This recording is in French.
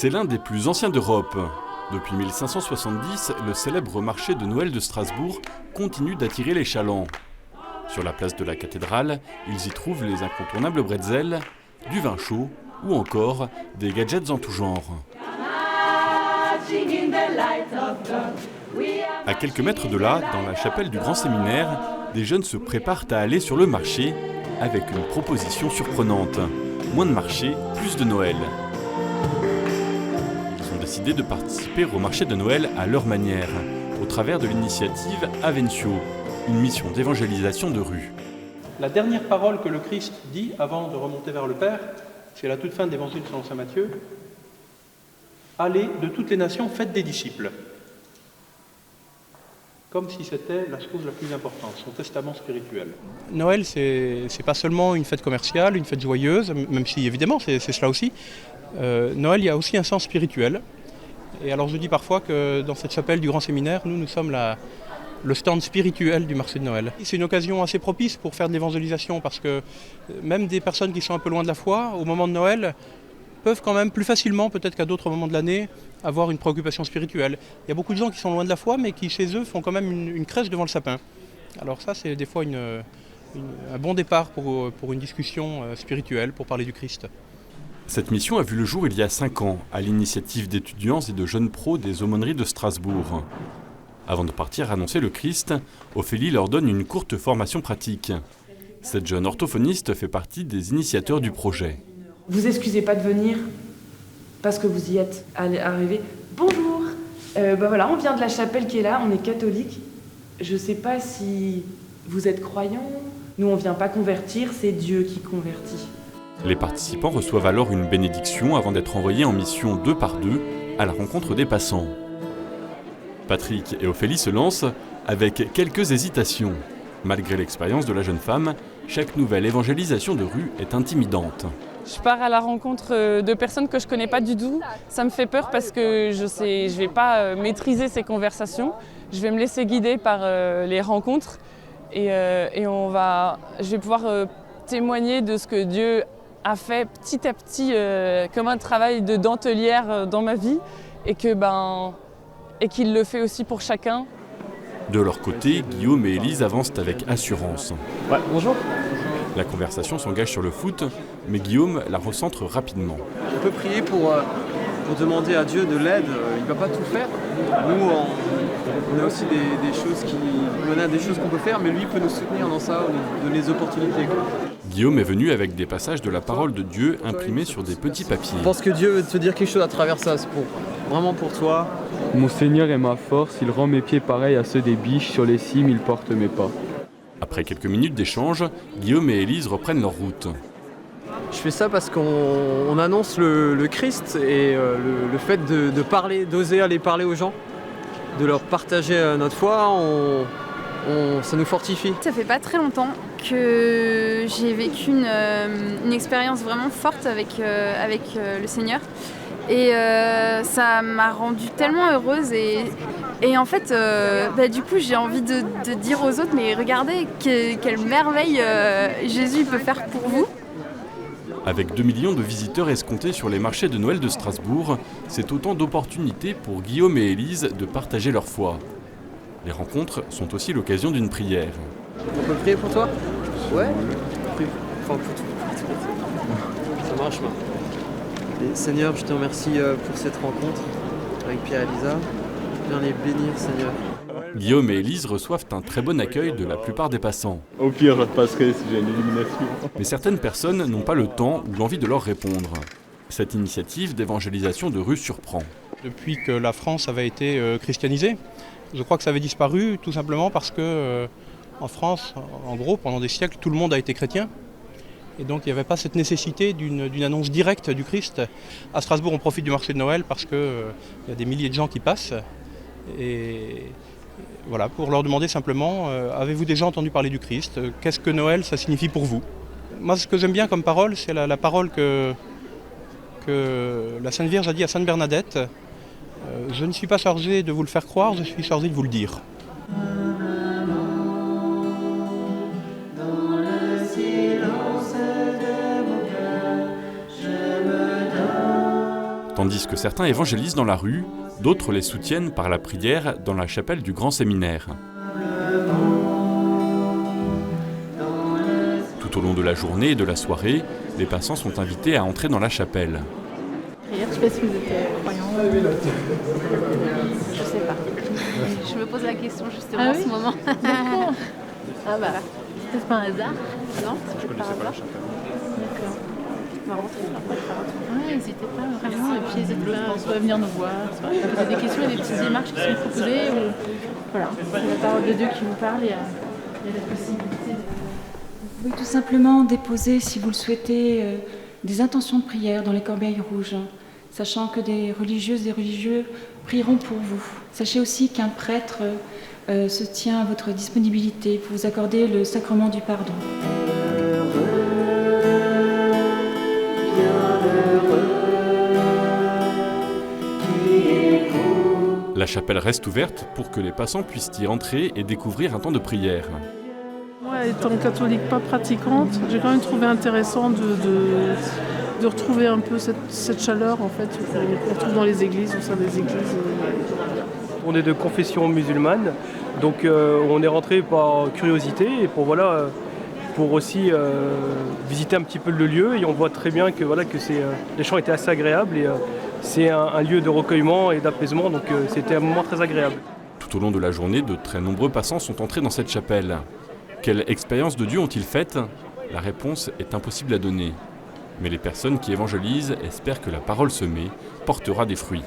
C'est l'un des plus anciens d'Europe. Depuis 1570, le célèbre marché de Noël de Strasbourg continue d'attirer les chalands. Sur la place de la cathédrale, ils y trouvent les incontournables bretzels, du vin chaud ou encore des gadgets en tout genre. À quelques mètres de là, dans la chapelle du Grand Séminaire, des jeunes se préparent à aller sur le marché avec une proposition surprenante. Moins de marché, plus de Noël. Ils ont décidé de participer au marché de Noël à leur manière, au travers de l'initiative Avencio, une mission d'évangélisation de rue. La dernière parole que le Christ dit avant de remonter vers le Père, c'est la toute fin de l'Évangile selon saint Matthieu. Allez de toutes les nations, faites des disciples. Comme si c'était la chose la plus importante, son testament spirituel. Noël, c'est pas seulement une fête commerciale, une fête joyeuse, même si évidemment c'est cela aussi. Noël, il y a aussi un sens spirituel. Et alors je dis parfois que dans cette chapelle du Grand Séminaire, nous sommes le stand spirituel du marché de Noël. C'est une occasion assez propice pour faire de l'évangélisation parce que même des personnes qui sont un peu loin de la foi, au moment de Noël, peuvent quand même plus facilement, peut-être qu'à d'autres moments de l'année, avoir une préoccupation spirituelle. Il y a beaucoup de gens qui sont loin de la foi, mais qui chez eux font quand même une crèche devant le sapin. Alors ça, c'est des fois un bon départ pour une discussion spirituelle, pour parler du Christ. Cette mission a vu le jour il y a 5 ans, à l'initiative d'étudiants et de jeunes pros des aumôneries de Strasbourg. Avant de partir annoncer le Christ, Ophélie leur donne une courte formation pratique. Cette jeune orthophoniste fait partie des initiateurs du projet. Vous excusez pas de venir parce que vous y êtes arrivés. Bonjour, voilà, on vient de la chapelle qui est là, on est catholique. Je sais pas si vous êtes croyants. Nous, on vient pas convertir, c'est Dieu qui convertit. Les participants reçoivent alors une bénédiction avant d'être envoyés en mission 2 par 2 à la rencontre des passants. Patrick et Ophélie se lancent avec quelques hésitations. Malgré l'expérience de la jeune femme, chaque nouvelle évangélisation de rue est intimidante. Je pars à la rencontre de personnes que je ne connais pas du tout. Ça me fait peur parce que je ne vais pas maîtriser ces conversations. Je vais me laisser guider par les rencontres et je vais pouvoir témoigner de ce que Dieu a fait petit à petit comme un travail de dentelière dans ma vie et qu'il le fait aussi pour chacun. De leur côté, Guillaume et Élise avancent avec assurance. Ouais, bonjour. La conversation s'engage sur le foot, mais Guillaume la recentre rapidement. On peut prier pour demander à Dieu de l'aide. Il ne va pas tout faire. Nous, on a aussi des choses qu'on peut faire, mais lui peut nous soutenir dans ça, nous donner des opportunités. Guillaume est venu avec des passages de la parole de Dieu imprimés sur des petits papiers. Je pense que Dieu veut te dire quelque chose à travers ça, c'est vraiment pour toi. Mon Seigneur est ma force, il rend mes pieds pareils à ceux des biches, sur les cimes il porte mes pas. Après quelques minutes d'échange, Guillaume et Élise reprennent leur route. Je fais ça parce qu'on annonce le Christ et le fait de parler, d'oser aller parler aux gens, de leur partager notre foi, ça nous fortifie. Ça fait pas très longtemps que j'ai vécu une expérience vraiment forte avec le Seigneur. Et ça m'a rendue tellement heureuse et en fait, du coup, j'ai envie de dire aux autres, mais regardez, quelle merveille Jésus peut faire pour vous. Avec 2 millions de visiteurs escomptés sur les marchés de Noël de Strasbourg, c'est autant d'opportunités pour Guillaume et Élise de partager leur foi. Les rencontres sont aussi l'occasion d'une prière. On peut prier pour toi ? Ouais. Enfin, pour tout. Ça marche, moi. Et Seigneur, je te remercie pour cette rencontre avec Pierre et Lisa. Viens les bénir, Seigneur. Guillaume et Élise reçoivent un très bon accueil de la plupart des passants. Au pire, je te passerai si j'ai une illumination. Mais certaines personnes n'ont pas le temps ou l'envie de leur répondre. Cette initiative d'évangélisation de rue surprend. Depuis que la France avait été christianisée, je crois que ça avait disparu tout simplement parce que en France, en gros, pendant des siècles, tout le monde a été chrétien. Et donc il n'y avait pas cette nécessité d'une annonce directe du Christ. À Strasbourg, on profite du marché de Noël parce qu'il y a des milliers de gens qui passent. Et voilà, pour leur demander simplement, avez-vous déjà entendu parler du Christ ? Qu'est-ce que Noël, ça signifie pour vous ? Moi, ce que j'aime bien comme parole, c'est la parole que la Sainte Vierge a dit à Sainte Bernadette. Je ne suis pas chargé de vous le faire croire, je suis chargé de vous le dire. Tandis que certains évangélisent dans la rue, d'autres les soutiennent par la prière dans la chapelle du Grand Séminaire. Tout au long de la journée et de la soirée, les passants sont invités à entrer dans la chapelle. Je ne sais pas si vous êtes croyant. Je sais pas. Je me pose la question justement en ce moment. D'accord. Ah bah, c'est pas un hasard. Non, c'est pas par hasard. D'accord. On va rentrer. Ouais, n'hésitez pas vraiment. Et puis n'hésitez pas soit à venir nous voir, soit à poser des questions, il y a des petites démarches qui sont proposées. Ou... Voilà, c'est la parole de Dieu qui vous parle, il y a la possibilité de... Oui, tout simplement déposer, si vous le souhaitez, des intentions de prière dans les corbeilles rouges, sachant que des religieuses et religieux prieront pour vous. Sachez aussi qu'un prêtre se tient à votre disponibilité pour vous accorder le sacrement du pardon. La chapelle reste ouverte pour que les passants puissent y entrer et découvrir un temps de prière. Moi, étant catholique pas pratiquante, j'ai quand même trouvé intéressant de retrouver un peu cette chaleur en fait, qu'on retrouve dans les églises, au sein des églises. On est de confession musulmane, donc on est rentré par curiosité et pour aussi visiter un petit peu le lieu, et on voit très bien que les chants étaient assez agréables et c'est un lieu de recueillement et d'apaisement, donc c'était un moment très agréable. Tout au long de la journée, de très nombreux passants sont entrés dans cette chapelle. Quelle expérience de Dieu ont-ils faite ? La réponse est impossible à donner. Mais les personnes qui évangélisent espèrent que la parole semée portera des fruits.